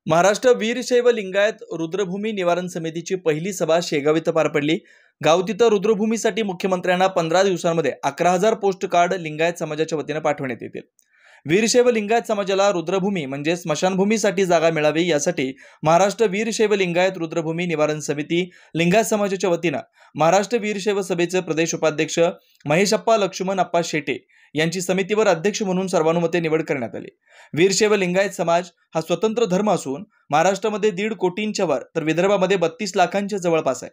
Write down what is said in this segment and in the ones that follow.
महाराष्ट्र वीरशैव लिंगायत रुद्रभूमी निवारण समितीची पहिली सभा शेगाव इथं पार पडली। गाव तिथं रुद्रभूमीसाठी मुख्यमंत्र्यांना 15 दिवसांमध्ये 11,000 पोस्ट कार्ड लिंगायत समाजाच्या वतीने पाठवण्यात येतील। वीरशैव लिंगायत समाजाला रुद्रभूमी म्हणजे स्मशानभूमीसाठी जागा मिळावी यासाठी महाराष्ट्र वीरशैव लिंगायत रुद्रभूमी निवारण समिती लिंगायत समाजाच्या वतीने महाराष्ट्र वीरशैव सभेचे प्रदेश उपाध्यक्ष महेशप्पा लक्ष्मणप्पा शेटे यांची समितीवर अध्यक्ष म्हणून सर्वानुमते निवड करण्यात आली। वीरशैव लिंगायत समाज हा स्वतंत्र धर्म असून महाराष्ट्रामध्ये 1.5 कोटींच्या वर तर विदर्भामध्ये 32 लाखांच्या जवळपास आहे।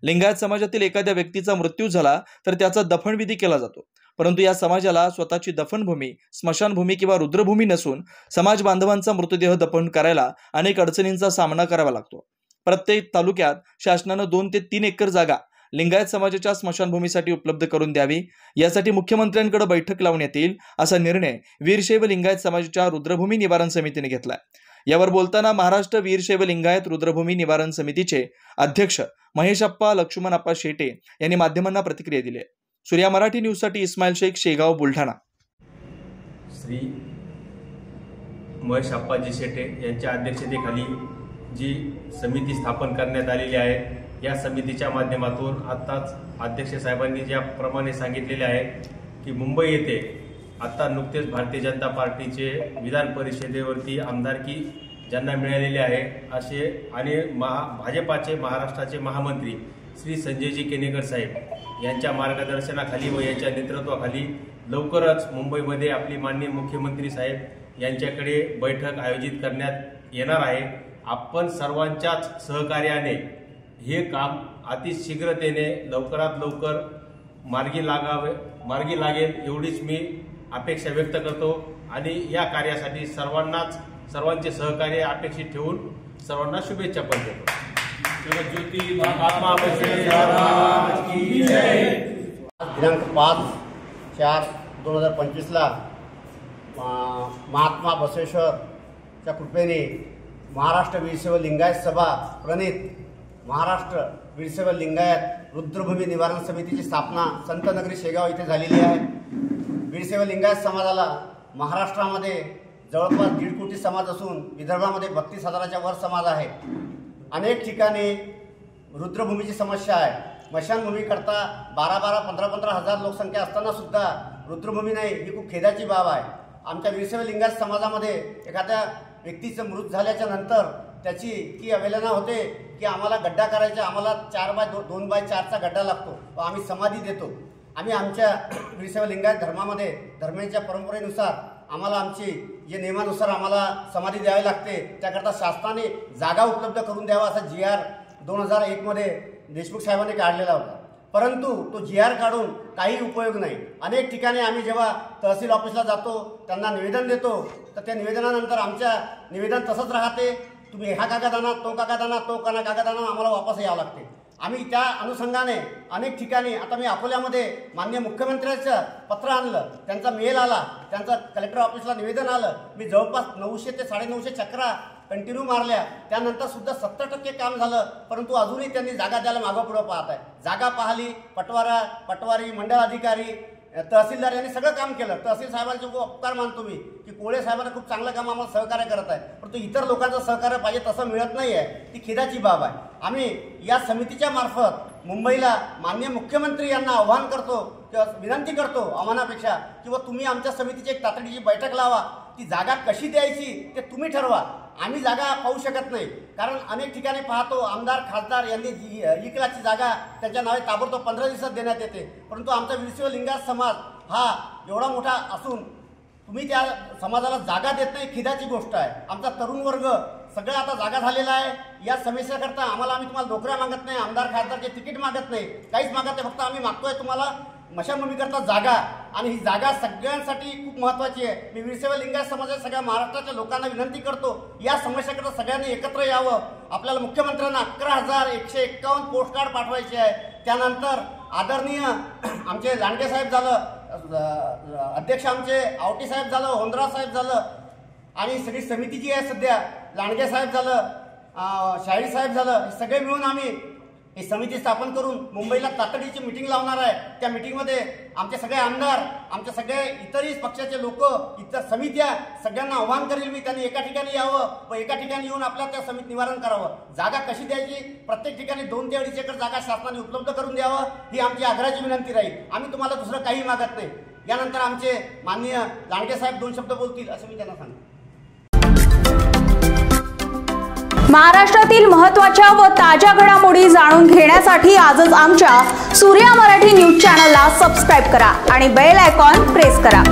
लिंगायत समाजातील एखाद्या व्यक्तीचा मृत्यू झाला तर त्याचा दफनविधी केला जातो, परंतु या समाजाला स्वतःची दफनभूमी स्मशानभूमी किंवा रुद्रभूमी नसून समाज बांधवांचा मृतदेह दफन करायला अनेक अडचणींचा सामना करावा लागतो। प्रत्येक तालुक्यात शासनाने 2 ते 3 एकर जागा लिंगायत समाजाच्या स्मशानभूमीसाठी उपलब्ध करून द्यावी यासाठी मुख्यमंत्र्यांकडे बैठक लावण्यात येईल असा निर्णय वीरशैव लिंगायत समाजाच्या रुद्रभूमी निवारण समितीने घेतला। यावर बोलताना महाराष्ट्र वीरशैव लिंगायत रुद्रभूमी निवारण समितीचे अध्यक्ष महेशप्पा लक्ष्मणप्पा शेटे यांनी माध्यमांना प्रतिक्रिया दिली। सूर्या मराठी न्यूज साठी इस्माईल शेख, शेगाव, बुलढाणा। श्री महेशप्पाजी शेटे यांच्या अध्यक्षतेखाली जी समिती स्थापन करण्यात आलेली आहे, या समितीच्या माध्यमातून आताच अध्यक्ष साहेबांनी ज्याप्रमाणे सांगितलेले आहे की मुंबई येथे आता नुकतेच भारतीय जनता पार्टीचे विधान परिषदेवरती आमदारकी ज्यांना मिळालेले आहे असे आणि भाजपाचे महाराष्ट्राचे महामंत्री श्री संजयजी केनेकर साहेब यांच्या मार्गदर्शनाखाली व यांच्या नेतृत्वाखाली लवकरच मुंबईमध्ये आपली माननीय मुख्यमंत्री साहेब यांच्याकडे बैठक आयोजित करण्यात येणार आहे। आपण सर्वांच्याच सहकार्याने हे काम अतिशीघ्रतेने लवकरात लवकर मार्गी लागेल एवढीच मी अपेक्षा व्यक्त करतो आणि या कार्यासाठी सर्वांचे सहकार्य अपेक्षित ठेवून सर्वांना शुभेच्छा पण देतो। दिनांक 5/4/2025 ला महात्मा बसवेश्वरच्या कृपेने महाराष्ट्र वीरशैव लिंगायत सभा प्रणित महाराष्ट्र वीरशैव लिंगायत रुद्रभूमी निवारण समितीची स्थापना संतनगरी शेगाव इथे झालेली आहे। वीरशैव लिंगायत समाजाला महाराष्ट्रामध्ये जवळपास 1.5 कोटी समाज असून विदर्भामध्ये 32,000च्या वर समाज आहे। अनेक ठिकाणी रुद्रभूमीची समस्या आहे। स्मशानभूमी करता 12-15 हजार लोकसंख्या असताना सुद्धा रुद्रभूमी नाही, ही खूप खेदाची बाब आहे। आमच्या वीरशैव लिंगायत समाजामध्ये एखाद्या व्यक्तीचं मृत झाल्याच्या नंतर त्याची इतकी अवहेलना होते की आम्हाला गड्डा करायचा, आम्हाला 4x2x4चा गड्डा लागतो व आम्ही समाधी देतो। आम्ही आमच्या वीरशैव लिंगायत धर्मामध्ये धर्माच्या परंपरेनुसार आम्हाला आमची जे नियमानुसार आम्हाला समाधी द्यावी लागते, त्याकरता शासनाने जागा उपलब्ध करून द्यावा असा GR 2001 मध्ये देशमुख साहेबांनी काढलेला होता, परंतु तो GR काढून काही उपयोग नाही। अनेक ठिकाणी आम्ही जेव्हा तहसील ऑफिसला जातो त्यांना निवेदन देतो तर त्या निवेदनानंतर आमच्या निवेदन तसंच राहते, तुम्ही हा कागद आणा, तो कागद आणा, तो कागद आणा, आम्हाला वापस यावं लागते। आम्ही त्या अनुषंगाने अनेक ठिकाणी आता मी अकोल्यामध्ये माननीय मुख्यमंत्र्यांचं पत्र आणलं, त्यांचा मेल आला, त्यांचं कलेक्टर ऑफिसला निवेदन आलं। मी जवळपास 900 ते 950 चक्रा कंटिन्यू मारल्या, त्यानंतर सुद्धा 70% काम झालं, परंतु अजूनही त्यांनी जागा द्यायला मागोपुढं पाहत आहे। जागा पाहिली, पटवारी, मंडळ अधिकारी, तहसीलदार यांनी सगळं काम केलं। तहसील साहेबांचे उपकार मानतो मी की कोळे साहेबांना खूप चांगलं काम आम्हाला सहकार्य करत आहे, परंतु इतर लोकांचं सहकार्य पाहिजे तसं मिळत नाही आहे, ती खेदाची बाब आहे। आम्ही या समितीच्या मार्फत मुंबईला माननीय मुख्यमंत्री यांना आवाहन करतो किंवा विनंती करतो आव्हानापेक्षा किंवा तुम्ही आमच्या समितीची एक तातडीची बैठक लावा, ती जागा कशी द्यायची ते तुम्ही ठरवा। आम्ही जागा पाहू शकत नाही, कारण अनेक ठिकाणी पाहतो आमदार खासदार यांनी 1 लाखची जागा त्यांच्या नावे ताबडतोब 15 दिवसात देण्यात येते, परंतु आमचा वीरशैव लिंगायत समाज हा एवढा मोठा असून तुम्ही त्या समाजाला जागा देत नाही, खिदाची गोष्ट आहे। आमचा तरुण वर्ग सगळं आता जागा झालेला आहे। या समस्याकरता आम्ही तुम्हाला नोकऱ्या मागत नाही, आमदार खासदारचे तिकीट मागत नाही, काहीच मागत नाही, फक्त आम्ही मागतोय तुम्हाला स्मशानभूमीकरता जागा, आणि ही जागा सगळ्यांसाठी खूप महत्त्वाची आहे। मी वीरशैव लिंगायत समाजाच्या सगळ्या महाराष्ट्राच्या लोकांना विनंती करतो, या समस्याकरता सगळ्यांनी एकत्र यावं। आपल्याला मुख्यमंत्र्यांना 11,151 पोस्ट कार्ड पाठवायचे आहे। त्यानंतर आदरणीय आमचे लांडगे साहेब झालं, अध्यक्ष आमचे आवटी साहेब झालं, होंद्रा साहेब झालं, आणि सगळी समिती जी आहे सध्या लांडगे साहेब झालं, शाहीर साहेब झालं, हे सगळे मिळून आम्ही ही समिती स्थापन करून मुंबईला तातडीची मीटिंग लावणार आहे। त्या मीटिंगमध्ये आमचे सगळे आमदार, आमचे सगळे इतरही पक्षाचे लोक, इतर समित्या सगळ्यांना आव्हान करेल मी, त्यांनी एका ठिकाणी यावं व एका ठिकाणी येऊन आपल्या त्या समिती निवारण करावं। जागा कशी द्यायची, प्रत्येक ठिकाणी 2 ते 2.5 एकर जागा शासनाने उपलब्ध करून द्यावं, ही आमची आग्रहाची विनंती राहील। आम्ही तुम्हाला दुसरं काही मागत नाही। यानंतर आमचे माननीय लांडगे साहेब 2 शब्द बोलतील असं मी त्यांना सांगतो। महाराष्ट्रातील महत्त्वाच्या व ताज्या घडामोडी जाणून घेण्यासाठी आजच आमच्या सूर्या मराठी न्यूज चॅनलला सबस्क्राईब करा आणि बेल आयकॉन प्रेस करा।